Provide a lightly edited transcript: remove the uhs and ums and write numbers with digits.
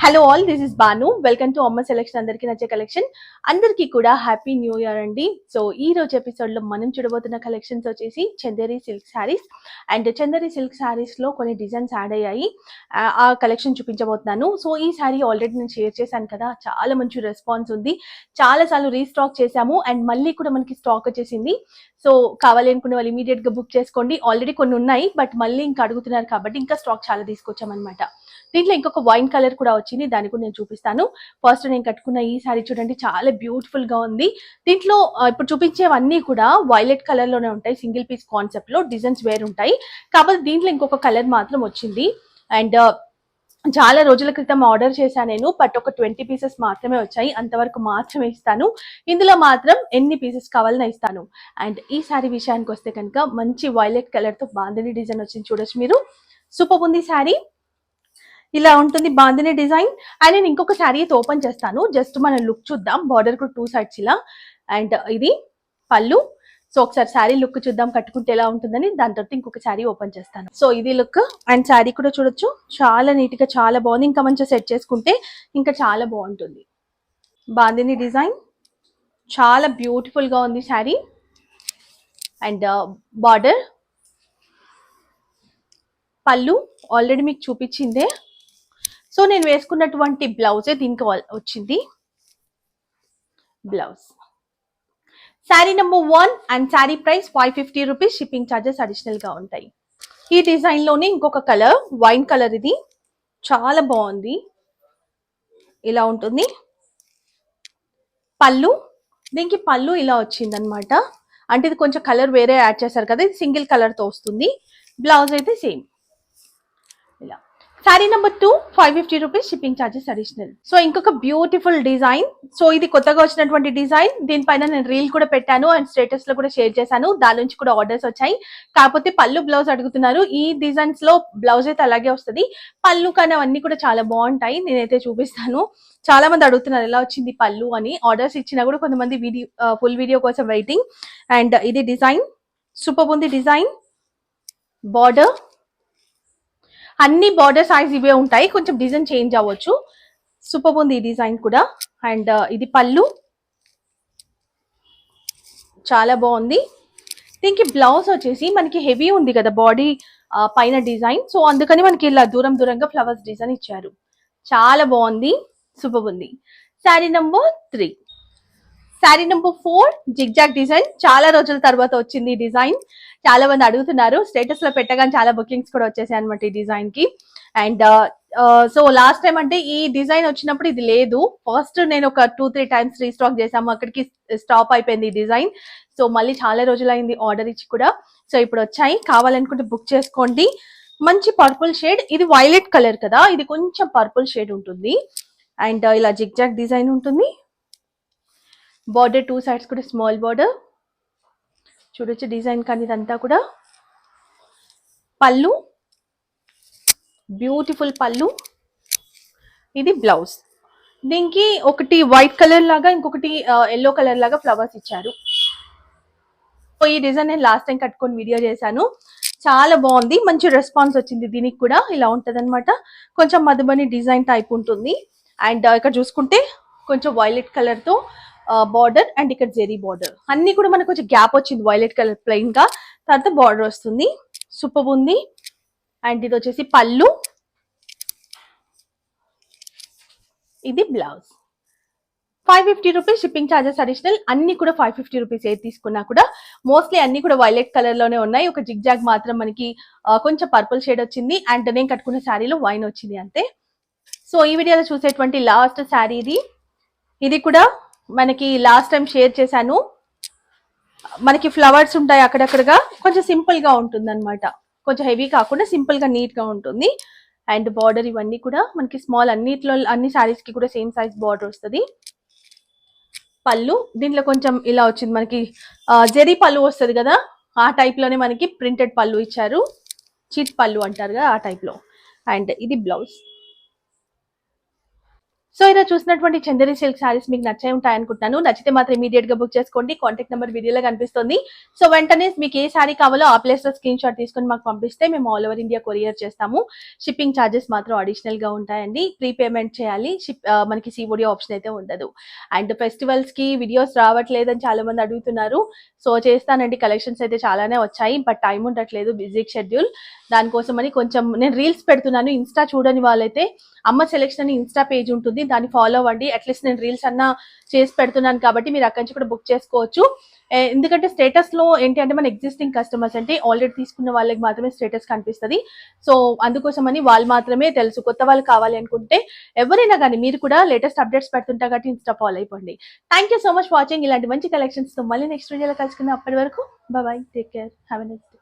Hello all, this is Banu. Welcome to Amma selection. అందరికీ నచ్చే collection. అందరికీ కూడా హ్యాపీ న్యూ ఇయర్ అండి. సో ఈ రోజు ఎపిసోడ్ లో మనం చూడబోతున్న కలెక్షన్స్ వచ్చేసి Chanderi silk saris. And Chanderi silk saris లో కొన్ని డిజైన్స్ యాడ్ అయ్యాయి. ఆ కలెక్షన్ చూపించబోతున్నాను. సో ఈ శారీ ఆల్రెడీ నేను షేర్ చేశాను కదా, చాలా మంచి రెస్పాన్స్ ఉంది. చాలా సార్లు రీస్టాక్ చేశాము అండ్ మళ్ళీ కూడా మనకి స్టాక్ వచ్చేసింది. సో కావాలి అనుకునే వాళ్ళు ఇమీడియట్ గా బుక్ చేసుకోండి. ఆల్రెడీ కొన్ని ఉన్నాయి, బట్ మళ్ళీ ఇంకా అడుగుతున్నారు కాబట్టి ఇంకా స్టాక్ చాలా తీసుకొచ్చామన్నమాట. దీంట్లో ఇంకొక వైన్ కలర్ కూడా వచ్చింది, దాన్ని కూడా నేను చూపిస్తాను. ఫస్ట్ నేను కట్టుకున్న ఈ సారీ చూడండి, చాలా బ్యూటిఫుల్ గా ఉంది. దీంట్లో ఇప్పుడు చూపించేవన్నీ కూడా వైలెట్ కలర్ లోనే ఉంటాయి. సింగిల్ పీస్ కాన్సెప్ట్ లో డిజైన్స్ వేరు ఉంటాయి, కాకపోతే దీంట్లో ఇంకొక కలర్ మాత్రం వచ్చింది. అండ్ చాలా రోజుల క్రితం ఆర్డర్ చేశాను నేను, బట్ ఒక 20 పీసెస్ మాత్రమే వచ్చాయి. అంతవరకు మాత్రమే ఇస్తాను. ఇందులో మాత్రం ఎన్ని పీసెస్ కావాలని ఇస్తాను. అండ్ ఈ సారీ విషయానికి వస్తే కనుక మంచి వైలెట్ కలర్ తో బాందిని డిజైన్ వచ్చింది, చూడొచ్చు మీరు. సూపర్ ఉంది శారీ. ఇలా ఉంటుంది బాందిని డిజైన్. అండ్ నేను ఇంకొక శారీ అయితే ఓపెన్ చేస్తాను, జస్ట్ మనం లుక్ చూద్దాం. బార్డర్ కూడా 2 సైడ్స్ ఇలా. అండ్ ఇది పళ్ళు. సో ఒకసారి శారీ లుక్ చూద్దాం కట్టుకుంటే ఎలా ఉంటుందని. దాని తర్వాత ఇంకొక శారీ ఓపెన్ చేస్తాను. సో ఇది లుక్. అండ్ శారీ కూడా చూడొచ్చు, చాలా నీట్ గా చాలా బాగుంది. ఇంకా మంచిగా సెట్ చేసుకుంటే ఇంకా చాలా బాగుంటుంది. బాందిని డిజైన్ చాలా బ్యూటిఫుల్ గా ఉంది శారీ. అండ్ బార్డర్, పళ్ళు ఆల్రెడీ మీకు చూపించిందే. సో నేను వేసుకున్నటువంటి బ్లౌజే దీనికి వచ్చింది. Blouse sari number 1 and sari price 550 rupees. Shipping charges additional గా ఉంటాయి. ఈ డిజైన్ లోనే ఇంకొక కలర్, వైన్ కలర్. ఇది చాలా బాగుంది. ఇలా ఉంటుంది పళ్ళు. దీనికి పళ్ళు ఇలా వచ్చింది అనమాట. అంటే ఇది కొంచెం కలర్ వేరే యాడ్ చేశారు కదా, ఇది సింగిల్ కలర్ తో వస్తుంది. బ్లౌజ్ అయితే సేమ్ ఇలా. Sari number 2 550 rupees. Shipping charges additional. So ఇంకొక బ్యూటిఫుల్ డిజైన్. సో ఇది కొత్తగా వచ్చినటువంటి డిజైన్. దీనిపైన నేను రీల్ కూడా పెట్టాను అండ్ స్టేటస్ లో కూడా షేర్ చేశాను. దాని నుంచి కూడా ఆర్డర్స్ వచ్చాయి. కాకపోతే పళ్ళు బ్లౌజ్ అడుగుతున్నారు. ఈ డిజైన్స్ లో బ్లౌజ్ అయితే అలాగే వస్తుంది. పళ్ళు కానీ అవన్నీ కూడా చాలా బాగుంటాయి. నేనైతే చూపిస్తాను. చాలా మంది అడుగుతున్నారు ఎలా వచ్చింది పళ్ళు అని. ఆర్డర్స్ ఇచ్చినా కూడా కొంతమంది వీడియో ఫుల్ వీడియో కోసం వెయిటింగ్. అండ్ ఇది డిజైన్ సూపర్ ఉంది. డిజైన్ బార్డర్ అన్ని బార్డర్ సైజ్ ఇవే ఉంటాయి, కొంచెం డిజైన్ చేంజ్ అవ్వచ్చు. సూపర్ ఉంది ఈ డిజైన్ కూడా. అండ్ ఇది పళ్ళు చాలా బాగుంది. దీనికి బ్లౌజ్ వచ్చేసి మనకి హెవీ ఉంది కదా బాడీ పైన డిజైన్. సో అందుకని మనకి ఇలా దూరం దూరంగా ఫ్లవర్స్ డిజైన్ ఇచ్చారు. చాలా బాగుంది, సూపర్ ఉంది. Sari number 3. Sari number 4 zigzag design. చాలా రోజుల తర్వాత వచ్చింది ఈ డిజైన్. చాలా మంది అడుగుతున్నారు. స్టేటస్ లో పెట్టగానే చాలా బుకింగ్స్ కూడా వచ్చేసాయి అనమాట ఈ డిజైన్ కి. అండ్ సో లాస్ట్ టైం అంటే ఈ డిజైన్ వచ్చినప్పుడు ఇది లేదు. ఫస్ట్ నేను ఒక 2-3 టైమ్స్ రీస్టాక్ చేసాము, అక్కడికి స్టాప్ అయిపోయింది ఈ డిజైన్. సో మళ్ళీ చాలా రోజులైంది ఆర్డర్ ఇచ్చి కూడా. సో ఇప్పుడు వచ్చాయి, కావాలనుకుంటే బుక్ చేసుకోండి. మంచి పర్పుల్ షేడ్. ఇది వైలెట్ కలర్ కదా, ఇది కొంచెం పర్పుల్ షేడ్ ఉంటుంది. అండ్ ఇలా జిగ్జాగ్ డిజైన్ ఉంటుంది. బార్డర్ 2 సైడ్స్ కూడా స్మాల్ బార్డర్ చూడొచ్చు. డిజైన్ కానీ ఇదంతా కూడా. పళ్ళు బ్యూటిఫుల్ పళ్ళు. ఇది బ్లౌజ్. దీనికి ఒకటి వైట్ కలర్ లాగా, ఇంకొకటి ఎల్లో కలర్ లాగా ఫ్లవర్స్ ఇచ్చారు. సో ఈ డిజైన్ నేను లాస్ట్ టైం కట్టుకొని వీడియో చేశాను. చాలా బాగుంది, మంచి రెస్పాన్స్ వచ్చింది దీనికి కూడా. ఇలా ఉంటది అనమాట, కొంచెం మధుబని డిజైన్ టైప్ ఉంటుంది. అండ్ ఇక్కడ చూసుకుంటే కొంచెం వైలెట్ కలర్ తో బార్డర్ అండ్ ఇక్కడ జెరీ బార్డర్. అన్ని కూడా మనకు కొంచెం గ్యాప్ వచ్చింది వైలెట్ కలర్ ప్లెయిన్ గా, తర్వాత బార్డర్ వస్తుంది. సూపర్ ఉంది. అండ్ ఇది వచ్చేసి పళ్ళు, ఇది blouse. 550 rupees. Shipping charges additional. అన్ని కూడా 550 రూపీస్ ఏది తీసుకున్నా కూడా. మోస్ట్లీ అన్ని కూడా వైలెట్ కలర్ లోనే ఉన్నాయి. ఒక జిగ్జాగ్ మాత్రం మనకి కొంచెం పర్పుల్ షేడ్ వచ్చింది. అండ్ నేను కట్టుకున్న శారీలో వైన్ వచ్చింది అంతే. సో ఈ వీడియోలో చూసేటువంటి లాస్ట్ శారీ ఇది. ఇది కూడా మనకి లాస్ట్ టైం షేర్ చేశాను. మనకి ఫ్లవర్స్ ఉంటాయి అక్కడక్కడగా, కొంచెం సింపుల్ గా ఉంటుంది అనమాట. కొంచెం హెవీ కాకుండా సింపుల్ గా నీట్ గా ఉంటుంది. అండ్ బార్డర్ ఇవన్నీ కూడా మనకి స్మాల్, అన్నిట్లో అన్ని శారీస్ కి కూడా సేమ్ సైజ్ బార్డర్ వస్తుంది. పళ్ళు దీంట్లో కొంచెం ఇలా వచ్చింది మనకి, జెరీ పళ్ళు వస్తుంది కదా, ఆ టైప్ లోనే మనకి ప్రింటెడ్ పళ్ళు ఇచ్చారు. చీట్ పళ్ళు అంటారు కదా, ఆ టైప్ లో. అండ్ ఇది బ్లౌజ్. సో ఇలా చూసినటువంటి చందేరి సిల్క్ సారీస్ మీకు నచ్చే ఉంటాయి అనుకుంటున్నాను. నచ్చితే మాత్రం ఇమీడియట్ గా బుక్ చేసుకోండి. కాంటాక్ట్ నెంబర్ వీడియోలో కనిపిస్తుంది. సో వెంటనే మీకు ఏ సారీ కావాలో ఆ ప్లేస్ లో స్క్రీన్ షాట్ తీసుకొని మాకు పంపిస్తే మేము ఆల్ ఓవర్ ఇండియా కొరియర్ చేస్తాము. షిప్పింగ్ ఛార్జెస్ మాత్రం అడిషనల్ గా ఉంటాయండి. ప్రీ పేమెంట్ చేయాలి. మనకి సిఓడి ఆప్షన్ అయితే ఉండదు. అండ్ ఫెస్టివల్స్ కి వీడియోస్ రావట్లేదని చాలా మంది అడుగుతున్నారు. సో చేస్తానండి, కలెక్షన్స్ అయితే చాలానే వచ్చాయి, బట్ టైం ఉండట్లేదు, బిజీ షెడ్యూల్. దానికోసం అని కొంచెం నేను రీల్స్ పెడుతున్నాను. ఇన్స్టా చూడని వాళ్ళైతే అమ్మ సెలెక్షన్ అని ఇన్స్టా పేజ్ ఉంటుంది, దాన్ని ఫాలో అవ్వండి. అట్లీస్ట్ నేను రీల్స్ అన్నా చేసి పెడుతున్నాను కాబట్టి మీరు అక్కడి నుంచి కూడా బుక్ చేసుకోవచ్చు. ఎందుకంటే స్టేటస్ లో ఏంటి అంటే మన ఎగ్జిస్టింగ్ కస్టమర్స్ అంటే ఆల్రెడీ తీసుకున్న వాళ్ళకి మాత్రమే స్టేటస్ కనిపిస్తుంది. సో అందుకోసం అని వాళ్ళు మాత్రమే తెలుసు. కొత్త వాళ్ళు కావాలి అనుకుంటే ఎవరైనా కానీ మీరు కూడా లేటెస్ట్ అప్డేట్స్ పెడుతుంటా కాబట్టి ఇన్స్టా ఫాలో అయిపోండి. Thank you so much watching. ఇలాంటి మంచి కలెక్షన్స్ తో మళ్ళీ నెక్స్ట్ వీడియోలో కలుసుకుందాం. అప్పటి వరకు bye, take care, have a nice day.